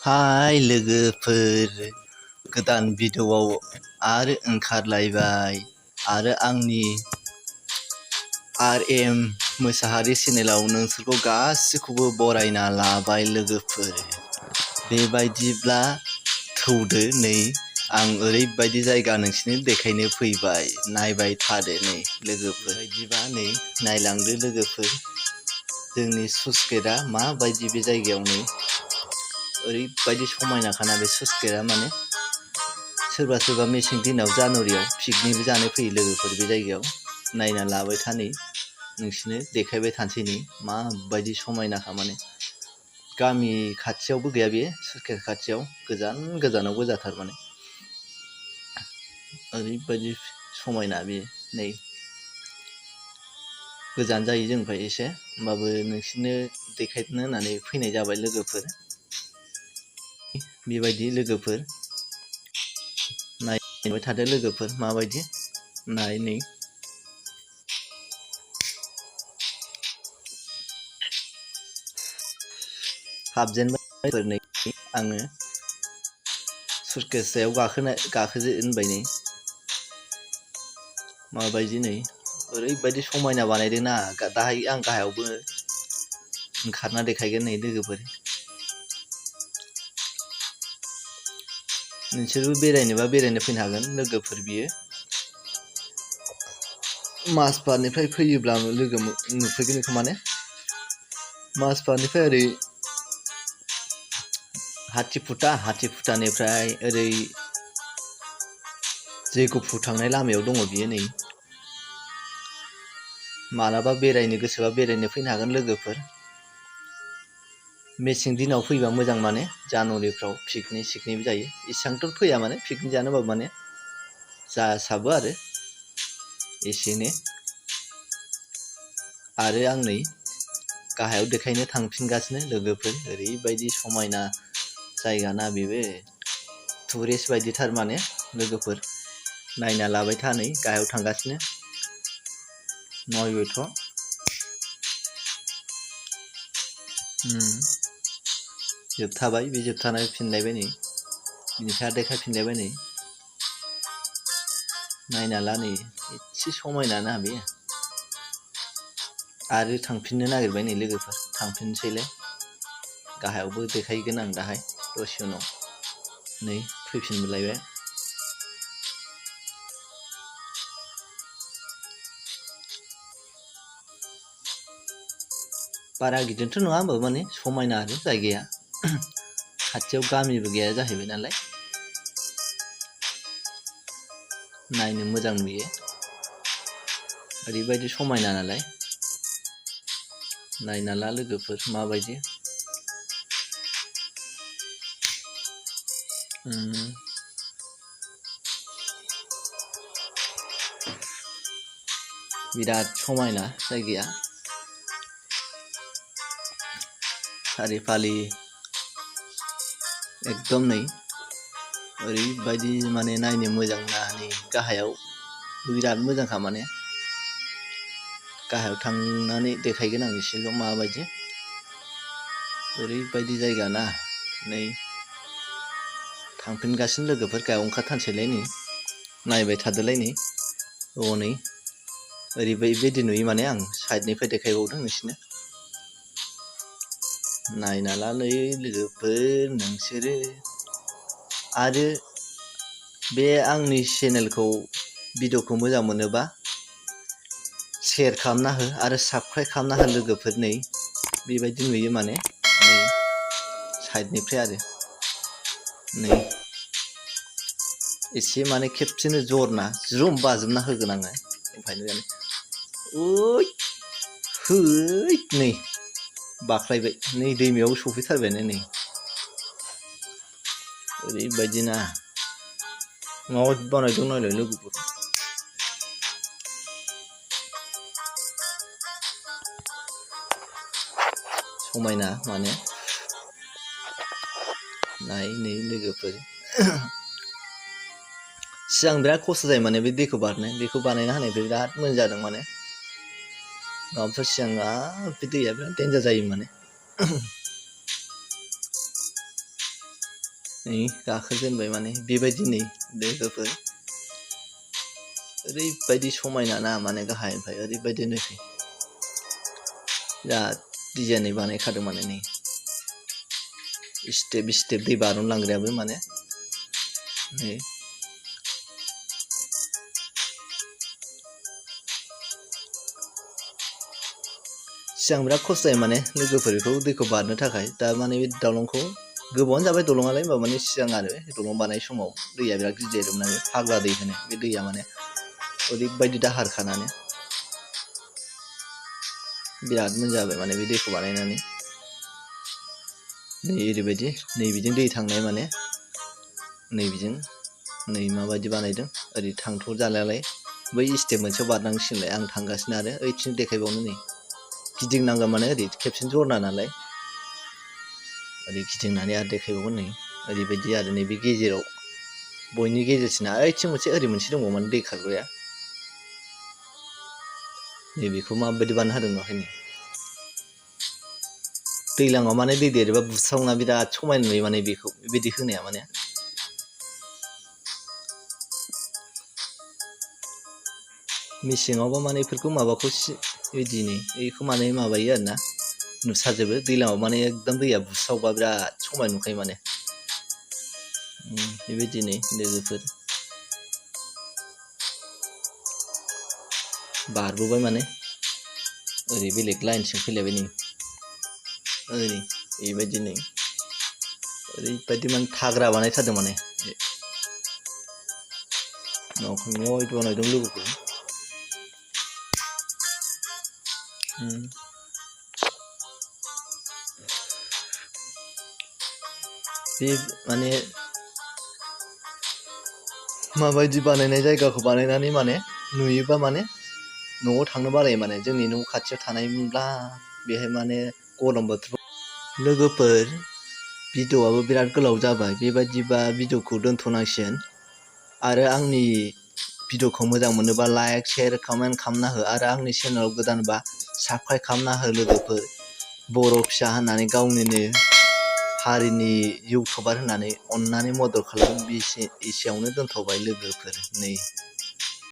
हाय लोगोफोर, गोदान भिडिअ'आव आरो ओंखारलायबाय आरो आंनि RM मोसाहारि चेनेलाव नोंसोरखौ गासिखौबो बरायना लाबाय लोगोफोर। बेबायदिब्ला थौदो नै आं ओरैबायदि जायगा नोंसिनो देखायनो फैबाय, नायबाय थादो नै लोगोफोर। बेबायदिबा नै नायलांदो लोगोफोर, जोंनि स्लुइस गेटआ माबायदि बे जायगायाव नै ओरैबायदि समायनाखाना बे स्लुइस गेटआ, माने सोरबा सोरबा मेसें दिनाव जानुवारियाव पिकनिकबो जानो फैयो लोगोफोर बे जायगायाव। नायना लाबाय था नै नोंसिनो देखायबाय थानोसै नै माबायदि समायनाखा, माने गामि खाथियावबो गैया बे स्लुइस गेट खाथियाव, गोजान गोजानाव गोजाथार, माने ओरैबायदि समायना बे नै गोजान जायो जोंनिफ्राय एसे, होमबाबो नोंसिनो देखायनो होननानै फैनाय जाबाय लोगोफोर। बेबायदि लोगोफोर नायबाय थादो लोगोफोर, माबायदि नाय नै हाबजेनबाय नै आङो स्लुइस गेट सायाव गाखोजेनबाय नै माबायदि नै ओरैबायदि समायना बानायदों ना, दाहाय आं गाहायावबो ओंखारना देखायगोन नै लोगोफोर। नोंसोरबो बेरायनोबा बेरायनो फैनो हागोन लोगोफोर। बियो माजबाटनिफ्राय फैयोब्ला लोगो नुफैगोन बेखौ, माने माजबाटनिफ्राय ओरै हाथिफुटानिफ्राय ओरै जैगपुर थांनाय लामायाव दङ बियो नै। मालाबा बेरायनो गोसोबा बेरायनो फैनो हागोन लोगोफोर। मेसें दिनाव फैबा मोजां, माने जानुवारिफ्राव पिकनिक सिकनिकबो जायो। इसांथ' फैया माने पिकनिक जानोबाबो, माने जासाबो आरो एसेनो। आरो आं नै गाहायाव देखायनो थांफिनगासिनो लोगोफोर। ओरैबायदि समायना जायगा ना बेबो, टुरिस्ट बायदिथार माने लोगोफोर। नायना लाबाय था नै गाहायाव थांगासिनो नायबायथ'। जोबथाबाय, बे जोबथानाय फिनलायबाय नै, बिनिफ्राय देखायफिनलायबाय नै। नायना ला नै एसे समायना ना बे। आरो थांफिननो नागिरबाय नै लोगोफोर, थांफिनसैलाय। गाहायावबो देखायगोन आं दाहाय दसे उनाव। नै फैफिनलायबाय। बारा गिदिरथ' नङा, होमबाबो माने समायना आरो जायगाया। खाथियाव गामिबो गैया जाहैबाय नालाय, नायनो मोजां नुयो। ओरैबायदि समायना नालाय, नायना ला लोगोफोर माबायदि। बिराद समायना जायगाया। सारिफालि एकदम नै ओरैबायदि माने नायनो मोजां ना। नै गाहायाव बिराद मोजांखा, माने गाहायाव थांनानै देखायगोन आं एसेल' माबायदि। ओरैबायदि जायगा ना। नै थांफिनगासिनो लोगोफोर, गाहायाव ओंखारथारसैलाय नै नायबाय थादोलाय नै। नै ओरैबायदि नुयो, माने आं साइडनिफ्राय देखायबावदों नोंसिनो। नायना ला नै लोगोफोर नोंसोरो। आरो बे आंनि चेनेलखौ भिडिअ'खौ मोजां मोनोबा शेयार खालामना हो आरो साबस्क्राइब खालामना हो लोगोफोर। नै बेबायदि नुयो, माने नै साइडनिफ्राय आरो नै एसे माने खेबसेनो जरना ज्रुम बाजोबना होगोन आङो। ओमफ्राय है नै बाख्लायबाय नै दैमायाव सफैथारबायानो नै। ओरैबायदि ना, माबायदि बानायदों नायलाय लोगोफोर। समायना माने नाय नै लोगोफोर। सिगां बिराद खस्थ' जायो माने बे दैखौ बारनो, बेखौ बानायना होनायनिफ्राय बिराद मोजां जादों माने। नङाबाथ' सिगां बे दैया बिराद देन्जार जायो माने। नै गाखोजेनबाय माने बेबायदि नै लोगोफोर ओरैबायदि समायना ना माने गाहायनिफ्राय ओरैबायदि नुसै बिराद डिजाइनै बानायखादों माने नै स्टेप स्टेप दै बारनलांग्रायाबो माने नै सिगां बिराद खस्थ' जायो माने लोगोफोरखौ दैखौ बारनो थाखाय दा माने बे दालांखौ गोबावानो जाबाय दलङालाय होमबा माने सिगां आरो दलं बानाय समाव दैया बिराद गिदिरमोन आरो फाग्ला दै होनो बे दैया माने ओरैबायदि दाहार खानानै बिराद मोजां जाबाय माने बे दैखौ बानायनानै नै ओरैबायदि नैबिजों दै थांनाय माने नैबिजों नै माबायदि बानायदों ओरै थांथ' जालायालाय बै स्टेप मोनसेयाव बारनांसिगोनलाय आं थांगासिनो आरो ओइथिं देखायबावनो नै गिदिंनांगौ माने ओरै खेबसेनो जरना नालाय ओरै गिदिंनानै आरो देखायबावगोन नै ओरैबायदि आरो नैबे गेजेराव बयनि गेजेरसिना ओइथिं मोनसे ओरै मोनसे दंबावो माने दै खारग्राया नैबेखौ माबायदि बानायना होदों नुवाखै नै दैलाङाव माने दै देरोबा बुस्रावना बिराद समायना नुयो माने बेखौ बेबायदि होनाया माने मेसेङावबा माने बेफोरखौ माबाखौ बिदिनो बेखौ माने माबायो आरोना नुसारजोबो दैलाङाव माने एकदम दैया बुस्रावबा बिराद समायना नुखायो माने बेबायदिनो लोगोफोर बारबोबाय माने ओरै बेलेग लाइनसिम फैलायबाय नै ओरै बेबायदि नै ओरैबायदि माने थाग्रा बानायथारदों माने न'आव बानायदों लोगोफोर बे माने माबायदि बानायनाय जायगाखौ बानायनानै माने नुयोबा माने न'आव थांनो बालायो माने जोंनि न' खाथियाव थानायमोनब्ला बेहाय माने गरम बोथोराव लोगोफोर भिडिअ'आबो बिराद गोलाव जाबाय बेबायदिबा भिडिअ'खौ दोनथ'नांसिगोन आरो आंनि भिडिअ'खौ मोजां मोनोबा लाइक शेयार कमेन्ट खालामना हो आरो आंनि चेनेलाव गोदानबा साबस्क्राइब खालामना हो लोगोफोर बर' फिसा होननानै गावनिनो हारिनि इउटुबार होननानै अननानै मदद खालाम एसेयावनो दोनथ'बाय लोगोफोर नै